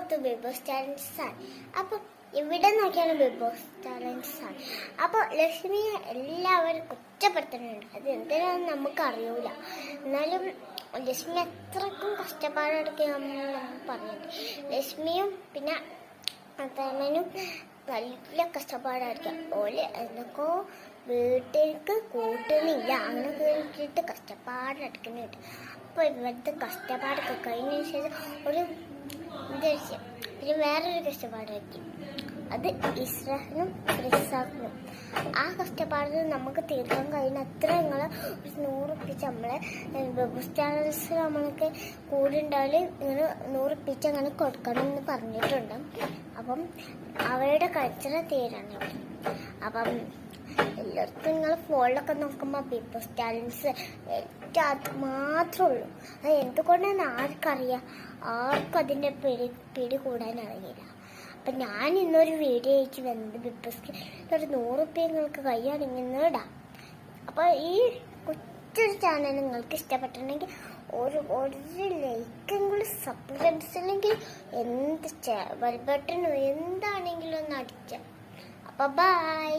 എല്ലായിടത്തും big boss challenges ആണ്. അപ്പം ഇവിടെ നോക്കിയാണ് ബിഗ് ബോസ് ചാലഞ്ചസ് ആണ്. അപ്പോൾ ലക്ഷ്മിയെ എല്ലാവരും കുറ്റപ്പെടുത്തുന്നുണ്ട്. അത് എന്തിനാണെന്ന് നമുക്കറിയൂല. എന്നാലും ലക്ഷ്മി അത്രക്കും കഷ്ടപ്പാടെടുക്കുകയാണെന്ന് നമുക്ക് പറയുന്നുണ്ട്. ലക്ഷ്മിയും പിന്നെ തേമനും നല്ല കഷ്ടപ്പാടായിരിക്കാം. ഓല് എന്തൊക്കെയോ വീട്ടിലേക്ക് കൂട്ടുന്നില്ല, അങ്ങനെ കേട്ടിട്ട് കഷ്ടപ്പാടെടുക്കുന്നുണ്ട്. അപ്പോൾ ഇവിടുത്തെ കഷ്ടപ്പാടൊക്കെ കഴിഞ്ഞതിന് ശേഷം ഒരു പിന്നെ വേറൊരു കഷ്ടപ്പാടായിരിക്കും. അത് ഇസ്രാഹിനും റിസാഖിനും. ആ കഷ്ടപ്പാട് നമുക്ക് തീർക്കാൻ കഴിയുന്ന അത്ര നിങ്ങൾ ഒരു 100 ഉറുപ്പിക നമ്മളെ ബിഗ് ചാനൽസ് നമ്മൾക്ക് കൂടെ ഉണ്ടായാൽ ഇങ്ങനെ 100 ഉറുപ്പിക അങ്ങനെ കൊടുക്കണം എന്ന് പറഞ്ഞിട്ടുണ്ട്. അപ്പം അവരുടെ കൾച്ചർ തീരാണ് അവിടെ. അപ്പം എല്ലായിടത്തും നിങ്ങൾ ഫോണിലൊക്കെ നോക്കുമ്പോൾ ബിഗ് ബോസ് ചാലഞ്ചസ് ഏറ്റവും അത് മാത്രമേ ഉള്ളൂ. അത് എന്തുകൊണ്ടാണ് ആർക്കറിയാം, ആർക്കും അതിൻ്റെ പിടി കൂടാൻ അറിയില്ല. അപ്പം ഞാൻ ഇന്നൊരു വീഡിയോ അയച്ചു വന്നത് ബിഗ് ബോസ് ഒരു 100 ഉറുപ്പിക നിങ്ങൾക്ക് കയ്യാണെങ്കിൽ ഇടാം. അപ്പോൾ ഈ കൊച്ചൊരു ചാനൽ നിങ്ങൾക്ക് ഇഷ്ടപ്പെട്ടിട്ടുണ്ടെങ്കിൽ ഒരു ലൈക്കെങ്കിലും സബ്സ്ക്രൈബ്സ് അല്ലെങ്കിൽ എന്ത് ബട്ടണോ എന്താണെങ്കിലും ഒന്ന് അടിച്ചാൽ. അപ്പോൾ ബൈ.